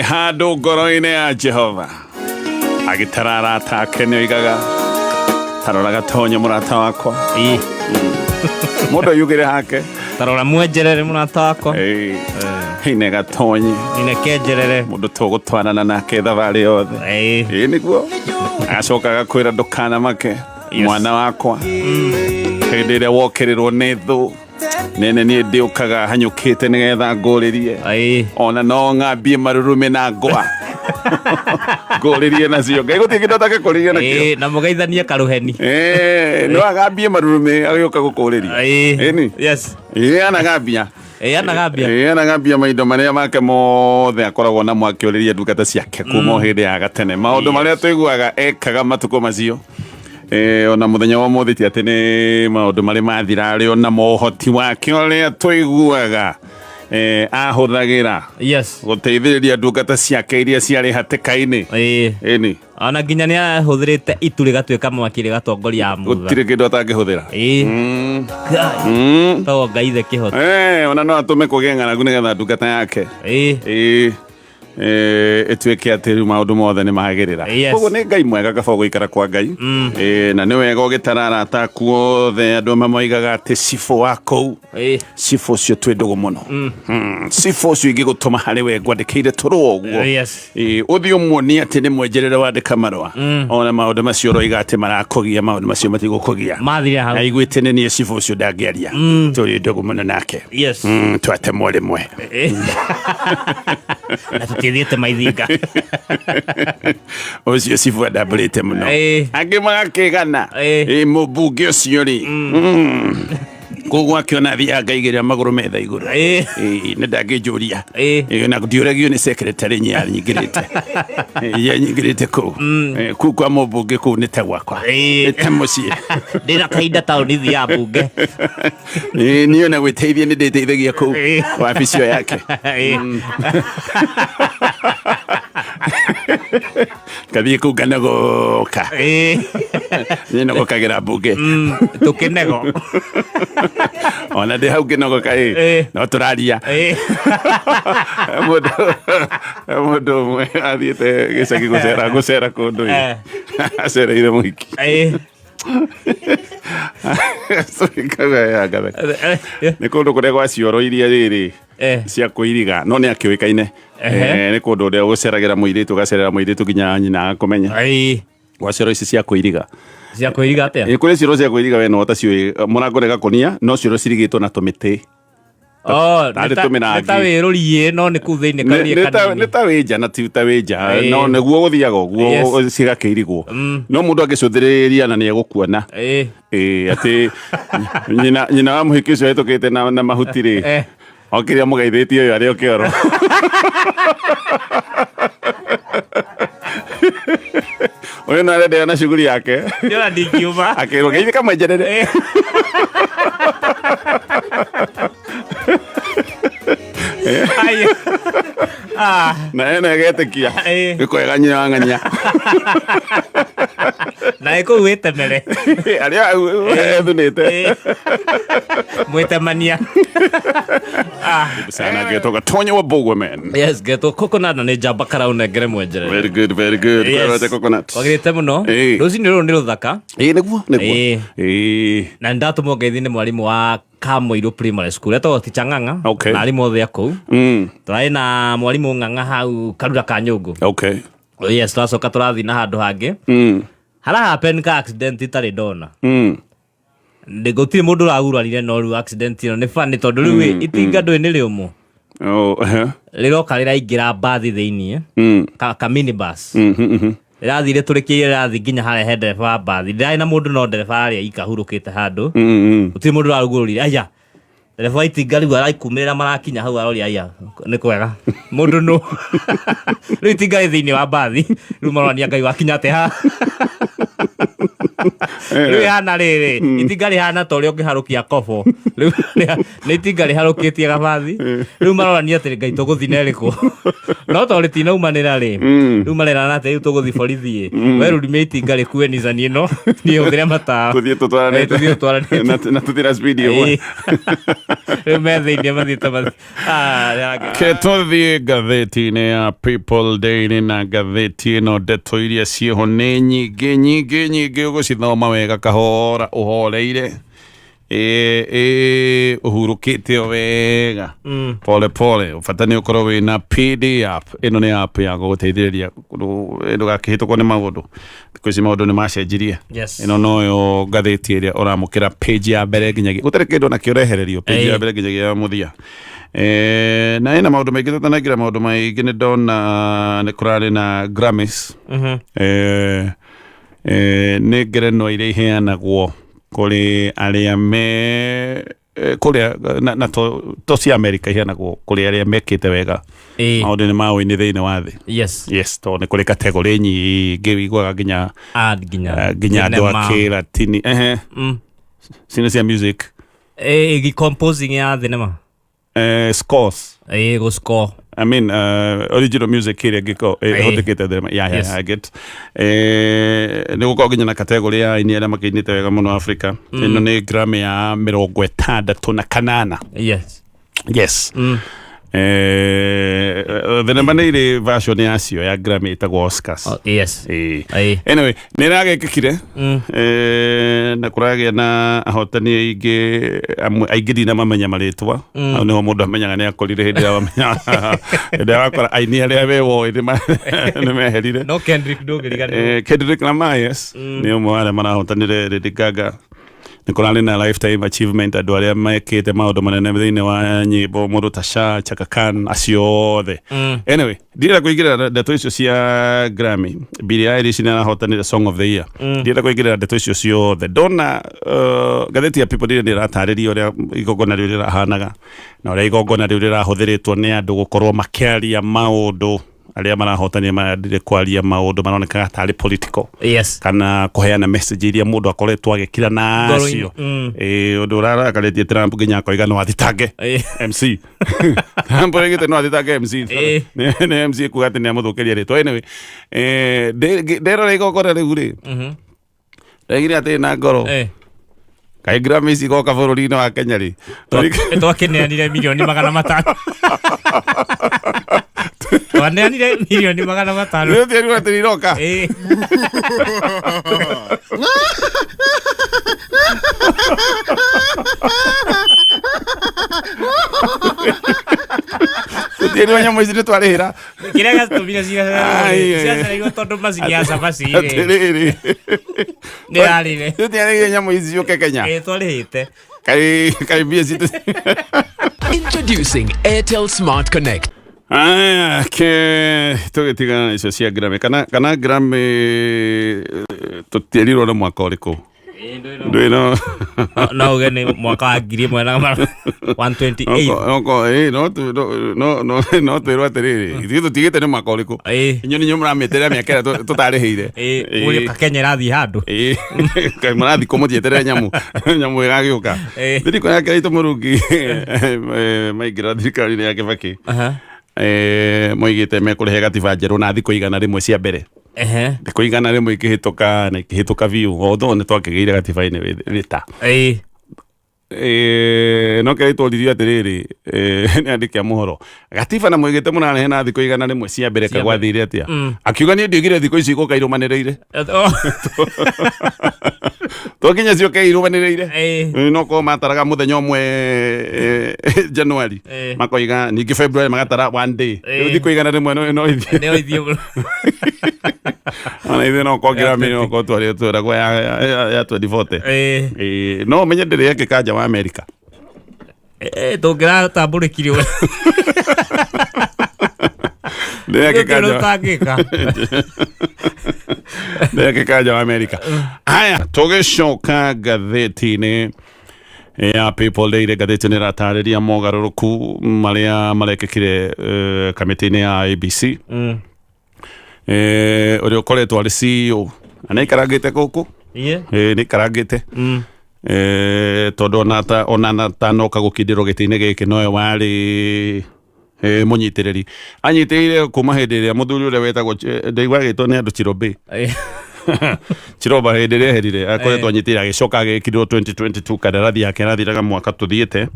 Handå ngoro-inĩ ya Jehova agĩtara arata ake nĩoigaga taroraga tonye mũrata wakwa mũndũ yugire hake tarora mwenjerere mũrata wakwa hine gatonye ine kenjerere mũndũ tũgũtwarana nake thabarĩ yothe nĩguo agacoka agakwĩra ndũkanamake mwana wakwa hĩndĩ ĩrĩa wokĩrĩrwo nĩ thũ nene niĩ ndĩũkaga hanyũkĩte nĩgetha ngũrĩrie ona no ng'ambie marurume na ngwa ngũrĩrie nacio Ngai gũtirĩ kĩndũ atakĩkũrĩria nakĩo na mũgeithanie karũheni no agambie marurume agĩũka gũkũrĩria yes anagambia anagambia maindo marĩa make mothe akoragwo namo akĩũrĩria ndungata ciake kuma hĩndĩ ya gatene maũndũ marĩa tũiguaga ekaga matukũ macio ona mũthenya wa mũthĩ ti atĩ nĩ maũndũ marĩ mathirarĩ ona mohoti wake ũrĩa tũiguaga ahũthagĩra gũteithĩrĩria ndungata ciake iria ciarĩ hatĩka-inĩ ĩni ona nginya nĩ ahũthĩrĩte itu rĩgatuĩka mwaki rĩgatongoria mutha gũtirĩ kĩndũ atangĩhũthĩra tondũ Ngai ithe kĩhoto ona no atũme kũgĩe ng'aragu nĩgetha ndungata yake ĩtuĩke atĩ rĩu maũndũ mothe nĩ magĩrĩra koguo nĩ Ngai mwega kaba gũikara kwa Ngai na nĩ wega ũgĩtara arata aku othe andũ amwe moigaga atĩ cibũ wa kũu cibũ ũcio twĩ ndũgũ mũno cibũ ũcio ingĩgũtũma harĩ we ngwandĩkĩire tũrũa ũguo ũthiĩ ũmuonie atĩ nĩ mwenjerere wandĩka marũa ona maũndũ macio ũroiga atĩ marakũgia maũndũ macio matigũkũgia aiguĩte nĩ niĩ cibũ ũcio ndangĩaria tũrĩ ndũgũ mũno nake twatemwo rĩmwe na tũtithiĩte maithinga ũcio cibũ andambũrĩte mũno angĩ magakĩgana mũmbunge ũcio rĩ koguo akĩona athiaga ngaigĩrĩra magũrũ metha igũrũ nĩ ndangĩnjũria na ndiũragio nĩ secretary nyingĩrĩte nyingĩrĩte kũu kwa mũmbunge kũu nĩ ta gwakwa ta mũciĩ ndĩna kahinda taũni ya mbunge niĩ ona gwĩteithia nĩ ndĩteithagia kũu wabici ĩyo yake kathiĩ kũu nganogoka niĩ nogokagĩra mbunge tũkĩnego ona ndĩ hau ngĩnogoka no tũraria mũndũ ũmwe athiĩte gĩcagi gũcera kũndũ acereire mũhiki nĩ kũndũ kũrĩa gwa cioro iria rĩrĩ cia kũiriga no nĩ akĩũĩkaine nĩ kũndũ ũrĩa ũgũceragĩra mũirĩtu ũgacerera mũirĩtu nginya nyina akũmenya gwa cioro ici cia kũiriga cia kũiriga atĩa kũrĩ cioro cia kũiriga we no ta ciũĩ mũrango nĩ gakonia no cioro cirigĩtwo na tũmĩtĩ nĩ ta wĩrũriĩ no nĩ kũu thĩinĩ nĩ ta wĩ nja na ti ta wĩ nja no nĩguo gũthiaga ũguo cigakĩirigwo no mũndũ agĩcũthĩrĩria na nĩ egũkuona atĩ nyina wa mũhiki ũcio hĩtũkĩte na mahuti rĩ okĩrĩa mũgeithĩtie ũyũ arĩ o kĩoro ũyũ no arenderea na cuguri yake akĩrwo geithĩka mwenjerere na eno egetĩkia gĩkwega nyina wa ng'ania na ĩkũu wĩtemere arĩa ethunĩte mwĩtemania sana getwo gatonye wa Mbũgua man getwo Coconut na nĩ njamba karaũnengere mwenjerere very good kwĩrete Coconut wagĩrĩte mũno rũcinĩ rũrũ nĩ rũthaka nĩguo na nĩndatũmwo ngeithi nĩ mwarimũ wa Kamũirũ primary school etagwo ticha Ng'ang'a na arimũ othe a kũu tũrarĩ na mwarimũ Ng'ang'a hau Karura ka Nyũngũ tũracoka tũrathiĩ na handũ hangĩ harahappen ka accident itarĩ ndona gũtirĩ mũndũ ũragurarire no rĩu accident ĩno nĩ funny tondũ rĩu itinga ndũĩ nĩ rĩũmũ rĩroka rĩraingĩra mbathi thĩiniĩ ka minibus rĩrathire tũrĩkĩire rĩrathi nginya harĩa he ndereba wa mbathi ndĩrarĩ na mũndũ no ndereba arĩa ika hurũkĩte handũ gũtirĩ mũndũ ũrarugũrũrire aya ndereba wa itinga rĩu araikumĩrĩra marakinya hau arori aya nĩ kwega mũndũ no rĩu itinga rĩ thĩinĩ wa mbathi rĩu maronania Ngai wakinya atĩ ha Rĩu hana rĩrĩ itinga rĩhana ta ũrĩa ũngĩharũkia kobo rĩu nĩ itinga rĩharũkĩtie gabathi rĩu marorania atĩ Ngai tũgũthiĩ na ĩrĩkũ no to rĩtinaumanĩra rĩ rĩu marerana atĩ rĩu tũgũthiĩ borithi werũrimie itinga rĩkuenizani ĩno niĩ hũthĩre matawa tũthiĩ tũtwaranĩte na tũthĩra speed ĩmwe rĩu me thĩinĩ mathiĩte ke tũthiĩ ngathĩti-inĩ ya People Daily na ngathĩti ĩno ndeto iria ciĩho nĩ nyingĩ ũgũcithoma wega kahora ũhoreire ũhurũkĩte wega pole bata nĩ ũkorwo wĩna PDF. Ĩno nĩ app ya gũgũteithĩrĩria ndũgakĩhĩtũkwo nĩ maũndũ thikũ ici maũndũ nĩ macenjirie. Ĩno noyo ngathĩti ĩrĩa ũramũkĩra page ya mbere nginyagia gũtarĩ kĩndũ na kĩũrehererio page ya mbere nginyagia ya mũthia. Na ĩna maũndũ maingĩ tũtanaingĩra maũndũ maingĩ nĩ ndona nĩ kũrarĩ na Grammys nĩ ngerenwa iria iheanagwo kũrĩ arĩa me kũrĩa na to cia America iheanagwo kũrĩ arĩa mekĩte wega maũndũ-inĩ ma ũini thĩinĩ wa thĩ. Yes to nĩ kũrĩ kategori nyingĩ wiguaga nginya andũ a kĩlatini cine cia music composing ya thenema scores go score I mean original music here giko hotekete thenema I get nĩ gũkorwo nginya na kategori ya aini arĩa makĩinĩte wega mũno Africa. Ĩno nĩ Grammy ya 68. Yes thenema nĩ irĩ version yacio ya Grammy ĩtagwo Oscars. Anyway nĩ ĩragĩkĩkire na kũragĩa na ahotani aingĩ ndina mamenya marĩtwa au nĩho mũndũ amenyaga nĩ akorire hĩndĩ ĩrĩa wakora aini arĩa wewo nĩ meherire. No Kendrick Lamar nĩ ũmwe wa arĩa marahotanire. Lady Gaga nĩ kũrarĩ na lifetime achievement andũ arĩa mekĩte maũndũ manene thĩinĩ wa nyĩmbo mũndũ ta Shah, Chaka Khan acio othe. Anyway ndienda kũingĩrĩra ndeto icio cia Grammy. Billie Eilish nĩ arahotanire Song of the Year. Ndienda kũingĩrĩra ndeto icio ciothe. Ndona ngathĩti ya People Daily ĩratarĩria ũrĩa igongona rĩu rĩrahanaga na ũrĩa igongona rĩu rĩrahũthĩrĩtwo nĩ andũ gũkorwo makĩaria maũndũ arĩa marahotania marandire kwaria maũndũ maronekaga tarĩ political kana kũheana message iria mũndũ akoretwo agĩkira nacio. Ũndũ ũrarakarĩtie Trump nginya akoiga no athitange MC Trump oigĩte no athitange MC nĩ MC kuga atĩ nĩ amũthũkĩria rĩtwa. Anyway nderora igongona rĩu rĩ ndaigire atĩ na ngoro kaĩ Grammys igoka bũrũri-inĩ wa Kenya rĩ twakĩneanire milioni 500 twaneanire milioni 500 rĩu tĩrĩ atĩ iroka tĩrĩ nyamũ ici nĩ twarĩhĩra kĩrĩa gĩatũmire ciacereirwo tondũ macini ya cabaci rĩ nĩ yarĩre rĩu tĩarĩhire nyamũ ici ciũke Kenya twarĩhĩte kaĩ mbia citũ. Introducing Airtel Smart Connect. Tũgĩtigana na icio cia Grammy kana Grammy tũtiĩrirwo nĩ mwaka ũrĩkũ ndwĩno no uge nĩ mwaka wa 1128 no twĩrwo atĩrĩrĩ ithuĩ tũtigĩte nĩ mwaka ũrĩkũ inyuĩ nĩnyuĩ mũramĩeterera mĩaka ĩrĩa tũtarĩhĩire mũrĩũka Kenya ĩrathiĩ handũ mũrathiĩ kũmũthiĩterera nyamũ ĩgagĩũka. Thirikari ya Kĩraitũ Mũrungi maingĩra thirikari-inĩ ya Kĩbakĩ moigĩte mekũrehe gatiba njerũ na thikũ 100 cia mbere. Thikũ 100 ikĩhĩtũka na ikĩhĩtũka biũ otho nĩ twakĩgĩire gatiba-inĩ rĩta no Kĩraitũ oririo atĩrĩrĩ nĩ andĩki a mohoro gatiba na moigĩte mũrarehe na thikũ 100 cia mbere kagwathire atĩa akiuga nĩ ndigire thikũ ici igũka irũmanĩrĩire twakinya cioke irũmanĩrĩire no ko mataraga mũthenya ũmwe January makoiga ningĩ February magatara one day thikũ 100 no ithie ona ithe no kongira mimi no ko twaragwo ya 2040 no menye ndĩrĩ yekĩka nja wa America tũngĩratambũrĩkirio ndĩrekĩka nja wa America. Haya tũgĩcoka ngathĩti-inĩ ya People Daily. Ngathĩti nĩ ĩratarĩria mogarũrũku marĩa marekĩkire kamĩtĩ-inĩ ya ABC ũrĩa ũkoretwo arĩ CEO anaikarangĩte gũkũ nä karangä tondå ona tanoka gå kä ndä ro gä tä-inä gä kä nowe warä må nyitä rä ri anyitä ire kuma hä ndä ä rä a må thuri å rä a wetagwo ndaigua agä two nä andå Chirobä Chiroba hä ndä ä rä a herire akoretwo anyitä ire agä coka agä kä rwo 2022 kandarathi yake arathiraga mwaka tå thiä te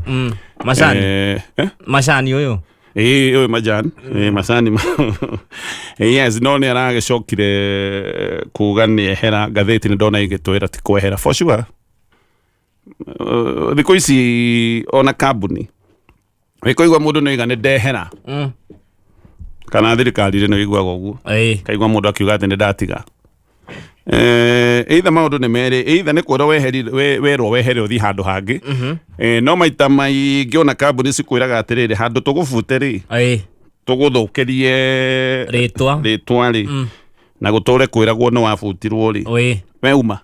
macani å yå Oyo Majani Masani yes no nä aragä cokire kuga nä ehera ngathäti nä ndona igä twä ra ti kwehera for sure thikå ici ona kambuni wä kå igua må ndå nä iga nä ndehera kana thirikari rä nä iguaga å guo kaigua må ndå akiuga atä nä ndatiga either maå ndå nä merä either nä kwä werwo wehere å thi handå hangä no maita maingä ona kambuni cikwä raga atä rä rä handå tå gå bute rä tå gå thå kä rie rä twa rä na gå tå re kwä ragwo nä wabutirwo rä we uma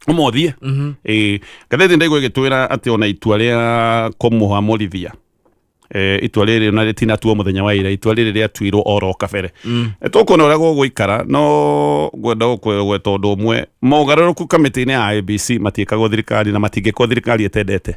ũmothiĩ ngathĩti ndaigua ĩgĩtwĩra atĩ ona itua rĩa kũmũhamũrithia itua rĩrĩ ona rĩtinatuo mũthenya wa ira itua rĩrĩ rĩatuirwo oro kabere tũkuona ũrĩa gũgũikara no ngwenda gũkwĩra ũndũ ũmwe mogarũrũku kamĩtĩ-inĩ ya IEBC matiĩkagwo thirikari na matingĩkorwo thirikari ĩtendete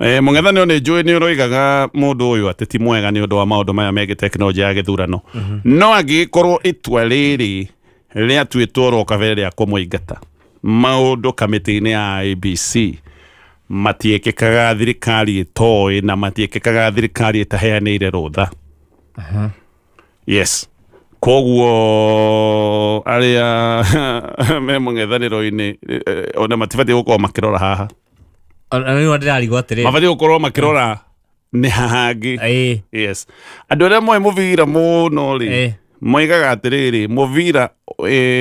mũng'ethanĩro nĩ njũĩ nĩ ũroigaga mũndũ ũyũ atĩ ti mwega nĩ ũndũ wa maũndũ maya megiĩ tekinoronjĩ ya gĩthurano no angĩkorwo itua rĩrĩ rĩa tuĩtwo ro kabere rĩa kũmũingata maũndũ kamĩtĩ-inĩ ya IEBC matiĩkĩkaga thirikari ĩtoĩ na matiĩkĩkaga thirikari ĩtaheanĩire rũtha yes koguo arĩa me mũng'ethanĩro-inĩ ona matibatiĩ gũkorwo makĩrora haha mabatiĩ gũkorwo makĩrora nĩ hahangĩ yes andũ arĩa moĩ mũbira mũno rĩ moigaga atĩrĩrĩ mũbira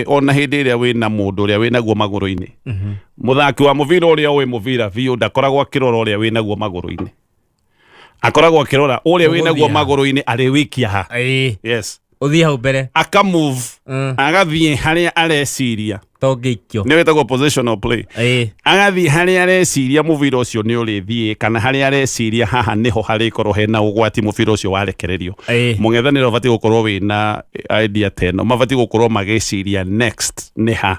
ona hĩndĩ ĩrĩa wĩna mũndũ ũrĩa wĩnaguo magũrũ-inĩ mũthaki wa mũbira ũrĩa ũĩ mũbira biũ ndakoragwo akĩrora ũrĩa wĩnaguo magũrũ-inĩ akoragwo akĩrora ũrĩa wĩnaguo magũrũ-inĩ arĩ wĩkia ha yes ũthiĩ hau mbere akamove agathiĩ harĩa areciria tongĩikio nĩ wĩtagwo positional play agathiĩ harĩa areciria mũbira ũcio nĩ ũrĩthiĩ kana harĩa areciria haha nĩho harĩkorwo hena ũgwati mũbira ũcio warekererio mũng'ethanĩro ũbatiĩ gũkorwo wĩna idea ta ĩno mabatiĩ gũkorwo magĩciria next nĩ ha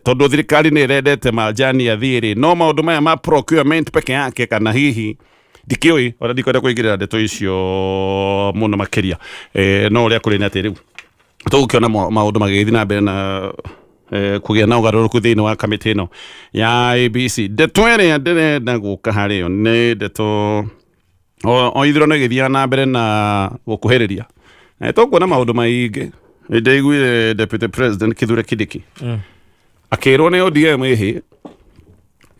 tondũ thirikari nĩ ĩrendete Majani athiĩ no maũndũ maya ma procurement peke yake kana hihi ndikiũĩ ona ndikwenda kũingĩrĩra ndeto icio mũno makĩria no ũrĩa kũrĩ na atĩ rĩu tũgũkĩona maũndũ magĩgĩthiĩ na mbere na kũgĩa na ũgarũrũku thĩinĩ wa kamĩtĩ ĩno ya IEBC ndeto ĩrĩa ndĩrenda gũka harĩyo nĩ ndeto o ithurano ĩgĩthiaga na mbere na gũkuhĩrĩria tũkuona maũndũ maingĩ nĩndaiguire deputy president Kithure Kindiki akĩrwo nĩ ODM ĩhĩ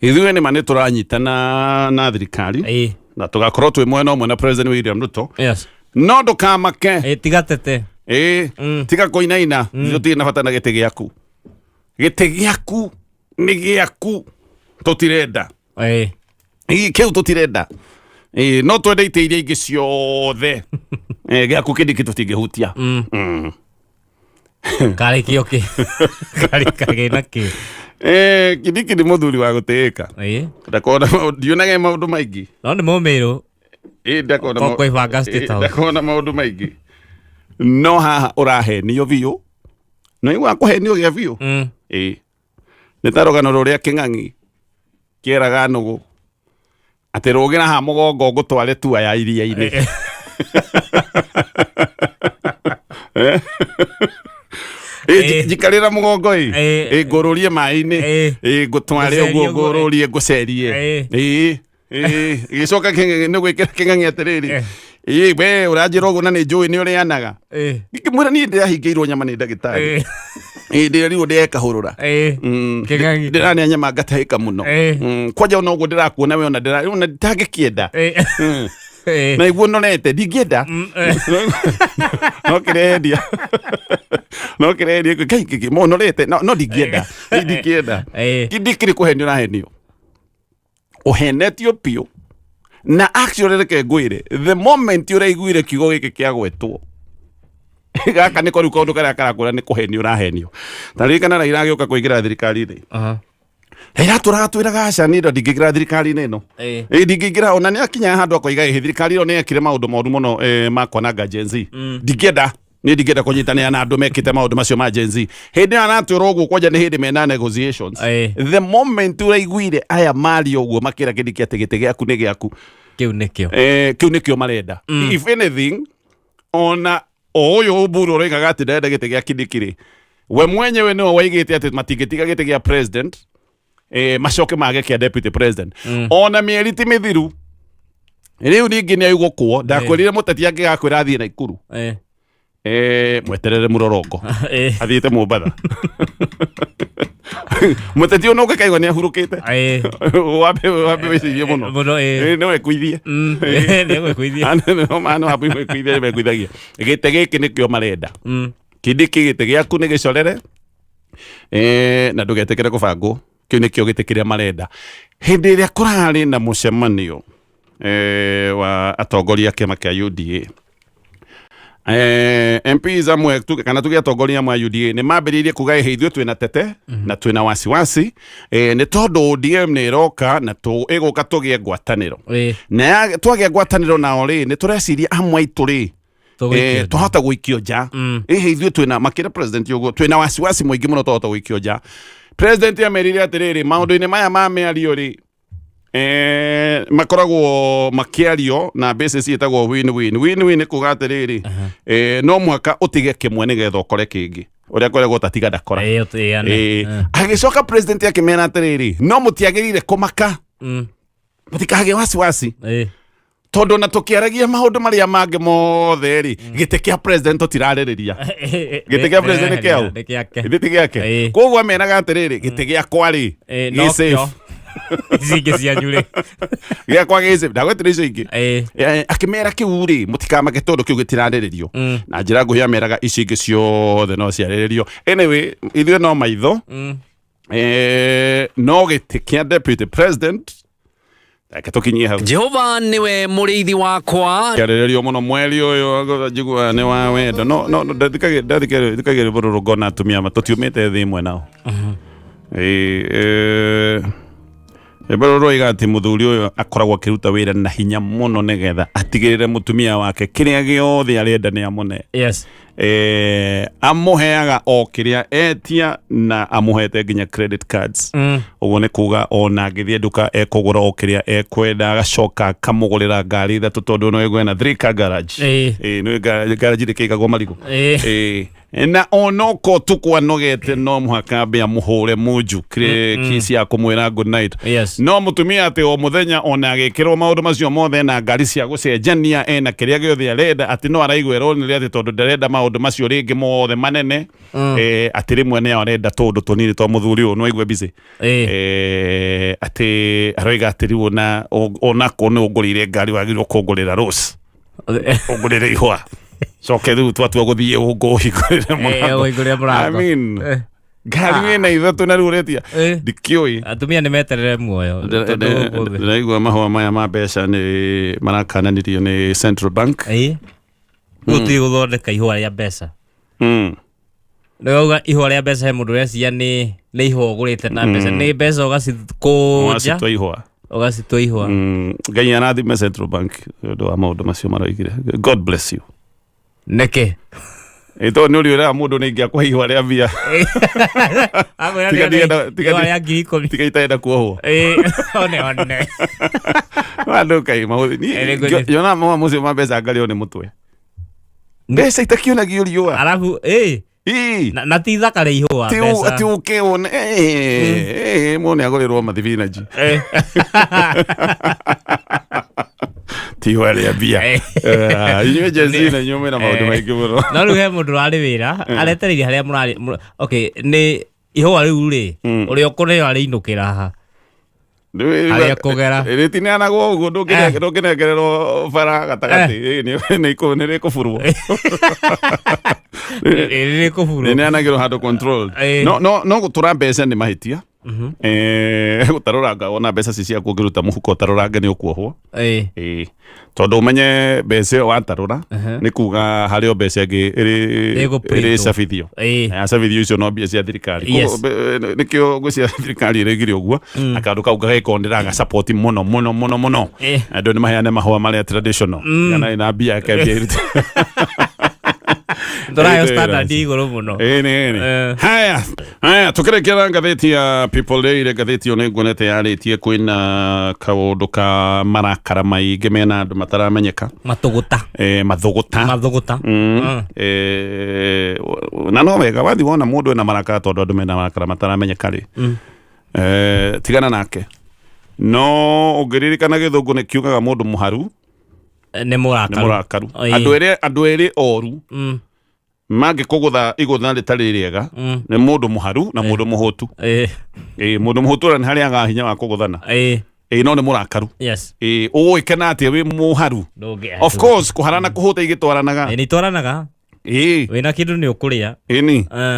ithuĩ nĩma nĩ tũranyitana na thirikari na tũgakorwo twĩ mwena ũmwe na president William Ruto no ndũkamake tigatete tiga kũinaina tũtirĩ na bata na gĩtĩ gĩaku nĩ gĩaku tũtirenda kĩu tũtirenda no twende itĩ iria ingĩ ciothe gĩaku Kindiki tũtingĩhutia karĩkio kĩ kagĩna kĩ Kindiki nĩ mũthuri wa gũtĩĩka ndakona ndionage maũndũ maingĩ no nĩ mũmĩrũ ndakona maũndũ maingĩ no haha ũrahenio biũ no igua kũhenio gĩa biũ nĩ ta rũgano rũrĩa Kĩng'ang'i kĩeraga nũgũ atĩ rũgĩra ha mũgongo ngũtware tua ya iria-inĩ njikarĩra mũgongo ngũrũrie maĩ-inĩ ngũtware ũguo ngũrũrie ngũcerie gĩcoka nĩ gwĩkĩra Kĩng'ang'i atĩrĩrĩ we ũranjĩra ũguo na nĩ njũĩ nĩ ũrĩanaga ngĩmwĩra niĩ ndĩrahingĩirwo nyama nĩ ndagĩtarĩ ndĩrerirwo ndĩrekahũrũra ndĩranĩa nyama ngatahĩka mũno kwanja ona ũguo ndĩrakuona we ona nditangĩkĩenda na iguo norete ndingĩenda no kĩrendia kai norete no ndingĩenda ndikĩrĩ kũhenio ũrahenio ũhenetio biũ na actually reke ngwĩre the moment ũraiguire kiugo gĩkĩ kĩagwetwo gaka nĩko rĩu kaũndũ karĩa karakũra nĩ kũhenio ũrahenio ta ririkana Raila agĩũka kũingĩra thirikari-inĩ tũratwĩraga aca niĩ ndingĩingĩra thirikari-inĩ ĩno ndingĩingĩra ona nĩ akinya handũ akoiga thirikari ĩyo nĩ ekire maũndũ moru mũno ma kwananga Gen Z ndingĩenda ni ndigenda kunyitania na andu mekite maundu macio ma Gen Z hindi anatwira uguo kwaja ni hindi mena negotiations the moment uraiguire aya mari uguo makira kindi kia tigite giaku ni giaku kiu nikio marenda if anything ona oyo Oburu orengaga ati ndenda gite gia kindikiri we mwenyewe no waigite ati matigitiga gite gia president macoke mage kia deputy president ona mieriti mithiru riu ningi ni aigwo kuo ndakwirire muteti angigakwira athie Naikuru mweterere murorongo athiite Mombatha muteti ono kaigwa ni ahurukite wabe wicirie muno no ekuithie ano hapo ekuithie mekuithagia gite giki nikio marenda kindiki gite giaku ni gicorere na ndugetekere kubangwo kiu nikio gite kiria marenda hindi iria kurari na mucemanio wa atongoria kiama kia UDA MPs amwe kana tugia atongoria amwe UDA ni mambiririe kuga heithio twina tete na twina wasiwasi ni tondu ODM ni roka na iguka tugie ngwataniro na twagia ngwataniro nao ri ni tureciria amwe ituri tuhota guikio nja heithio twina makira president yugo twina wasiwasi mwingi muno tuhota guikio nja president amerire atiriri maundu-ini maya ma miario ri makoragwo makiario na basis yetagwo win-win kuga atiriri no mwaka utige kimwe nigetha ukore kingi uria koragwo tatiga ndakora agicoka president akimena atiriri no mutiagirire kumaka mutikage wasiwasi tondu na tukiaragia maundu maria mange mothe ri gite kia president utiraririria gite kia president kiao gite giake koguo amenaga atiriri gite giakwa ri ni safe Zige cianyure ya kwa geze ndagwetire icio ingi akimera kiuri mutikamage tondu kiu gitirariririo na njira nguhia meraga icio ingi ciothe no ciariririo anyway ithuĩ no maitho no gite kia deputy president akatokinyie hau Jehova niwe muriithi wakwa kiariririo muno mweri uyu njigua ni wa wendo no ndathikagire bururu na atumia matutiumite thi imwe nao Ebero igati muthuri uyu akoragwo akiruta wira na hinya muno nigetha atigirire mutumia wake kiria giothe arenda ni amone amuheaga o kiria etia na amuhete nginya credit cards uguo ni kuga ona ngithie nduka ekugura o kiria ekwenda agacoka kamugurira ngari ithatu tondu no egwe na 3 car garage no garage rikigagwo marigo na onoko tukwanogete no muhaka be amuhure muju kisi ya kumwira good night no mutumia ati o muthenya ona agikirwo maundu macio mothe na ngari cia gucenjania na kiria giothe arenda ati no araigwera ni ati tondu ndarenda maundu macio ringi mothe manene ati rimwe ne arenda tondu tonini to muthuri uyu no aigwe busy ati aroiga ati riu na ona ko ni ugurire ngari wagirwo kugurira rose ugurire ihwa coke riu twatua guthie uguhingurire muno I mean ngari na ithatu na riu retia ndikioi atumia ni meterere muoyo ndaigua mahua maya ma mbeca ni marakananirio ni Central Bank guti guthondeka ihua ria mbeca ndauga ihua ria mbeca he mundu recia ni ihua ugurite na mbeca ni mbeca ugacikuja ugacitua ihua ngai anathime Central Bank ndo wa maundu macio maroigire God bless you neke ito ni uriura mundu ni ingia kwa ihua ria bia tiga ya giko tiga itaenda kuohwo one wandu kai mahudi ni yona mama mucio mabeza ngali one mutwe mbeca itakiona giuriua alafu na tithakare ihua mbeca ati ukione mone agorirwo mathibinaji tiwa ria bia inywe jazina nyume na maundu maingi muno no riu he mundu ari wira aretereire haria murari okay ni ihua riu ri uri okore ari inukira ha aria kugera ritinana go uguo ndukinegererwo bara gatagati ni ikunire kufurwo ni anagiro handu control no gutura mbeca ni mahitia gutaruranga ona mbeca cia kugiruta muhuko taruranga ni ukuohwo tondu umenye mbeca watarura ni kuga hario mbeca ngi iri cabithio cabithio icio no mbia cia thirikari nikio gwi cia thirikari irigire uguo akandu kau gagikonderaga support muno andu ni maheane mahua maria traditional kana ina mbia ke mbia Ndora standard iguru muno. Haya tukirekera ngatheti ya People Day ile ngatheti one ngonete yaritie kwina kaundu ka marakara maingi mena andu mataramenyeka mathuguta na no wega wathi wona mundu ena marakara tondu andu mena marakara mataramenyeka ri tigana nake no ungiririkana githungu ni kiugaga mundu muharu ni murakaru andu eri oru mage kugutha igutha ritari riega ni mundu muharu na mundu muhutu mundu muhutu ni hari aga hinya wa kuguthana no ni murakaru uikena ati wi muharu of course kuharana kuhuta igitwaranaga ni twaranaga wina kindu ni ukuria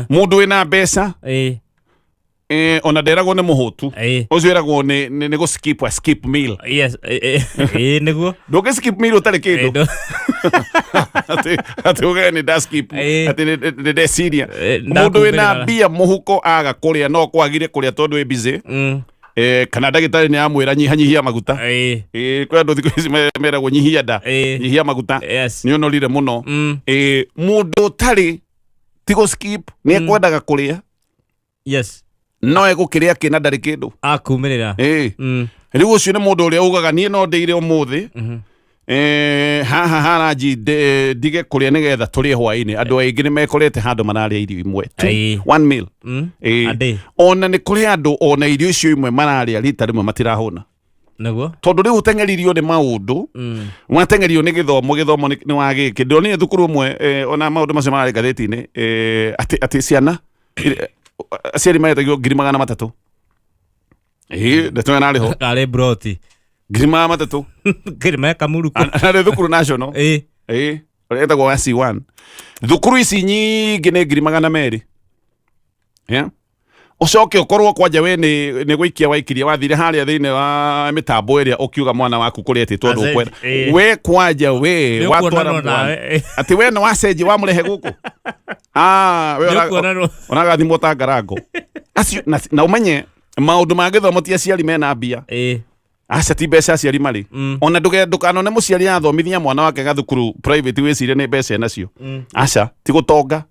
mundu wina mbeca ona deragwo ni muhutu ucio eragwo ni go skip meal niguo ndugi skip meal utari kindu ati uge ni da skip ati ni de siria mundu wina bia muhuko aga kuria no kwagire kuria tondu we busy kana ndagitari ni amwira nyihia maguta kwa ndu thikũ ici meragwo nyihia nda nyihia maguta ni onorire muno mundu tari tigo skip ni ekwendaga kuria no egukiria kina ndari kindu akumirira riu ucio ni mundu uria ugaga nie no ndeire umuthi haraji ndige kuria nigetha turie hwaini andu aingi ni mekorete handu mararia irio imwe 1 meal ona ni kuri andu ona irio icio imwe mararia rita rimwe matirahuna naguo tondu riu utengeririo ni maundu mwatengerio ni githomo ni wagiki ndonire thukuru mwe ona maundu macio marari gatheti-ini ati ciana aciari maretagio 300,000 ndeto nariho kare broti 300,000 kirime kamuruku na thukuru national retagwo wa C1 thukuru ici nyingi ni 200,000 ucoke ukorwo kwanja we ni gwikia waikiria wathire haria thiini wa mitambo iria ukiuga mwana waku kuria ati tondu kwenda we kwanja we watwara ati we no wacenji wa murehe guku we onaga thimo ta ngarango acio na umenye maundu ma githomo ti aciari mena mbia aca ti mbeca aciari mari ona ndukanone muciari athomithia mwana wake gathukuru private wicirie ni mbeca nacio aca ti gutonga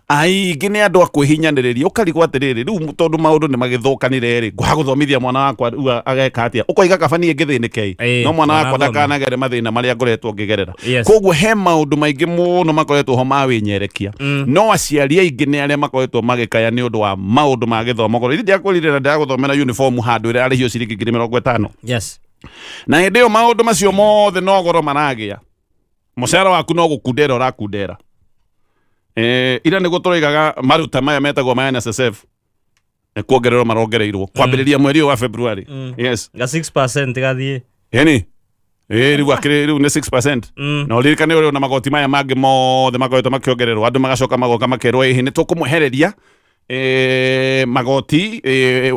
aingi ni andu akwihinyaniriria ukarigwo atiriri riu tondu maundu ni magithukanire ri gwa guthomithia mwana wakwa ageka atia ukoiga kabani ngithinike no mwana wakwa ndakanagere mathina maria ngoretwo ngigerera koguo he maundu maingi muno makoretwo ho mawinyerekia no aciari aingi ni aria makoretwo magikaya ni undu wa maundu ma githomo korwo ndi akurire na ndaguthomera uniform handu ira arihio ciringi 50 na hindi yo maundu macio mothe no goro maragia mucara waku no gukundera urakundera ira ni guturoigaga maruta maya metagwo ma NSSF kuongererwo marongereirwo kwambiriria mweri wa February ga 6% gathie riu akiri riu ni 6% no ririkane uri na magoti maya mangi mothe makoretwo makiongererwo andu magacoka magoka makerwo ihi ni tukumwehereria magoti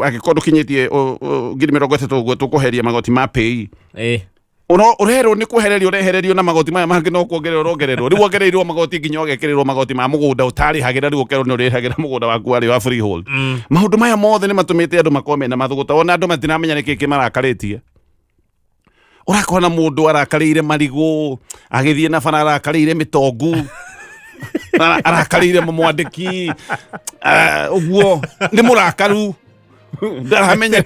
agikorwo kinyitie 30,000 tukuheria magoti ma pay urero ni kuhererio rehererio na magoti maya mangi no kuongererwo riu ongereirwo magoti nginya ogekererwo magoti ma mugunda utari hagira riu ukerwo ni urihagira mugunda waku ari wa freehold maundu maya mothe ni matumite andu makome na mathuguta ona andu matiramenya ni kiki marakaritie urakona mundu arakarire marigu agithie na bana arakarire mitongu arakarire mwandiki uguo ni murakaru ndaramenya ni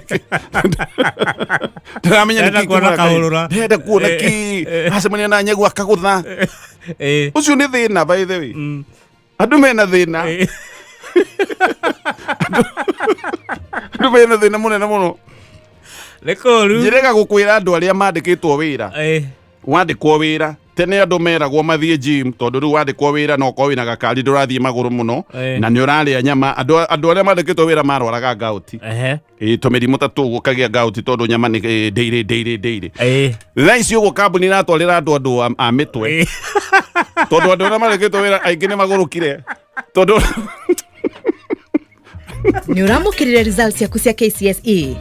ndenda kuona ki acemania na nyagu akagutha ucio ni thina by the way andu mena thina andu mena thina munene muno rekoru njirega gukwira andu aria mandikitwo wira wandikwo wira tene andu meragwo mathie gym tondu riu wandikwo wira no ko wina gakari ndurathie maguru muno na ni uraria nyama andu aria mandikitwo wira marwaraga gauti tumirimu ta tugu kagia gauti tondu nyama ni daily thaisi uguo kambuni natwarira andu a mitwe tondu andu aria mandikitwo wira aingi ni magurukire tondu ni uramukirire results yaku cia KCSE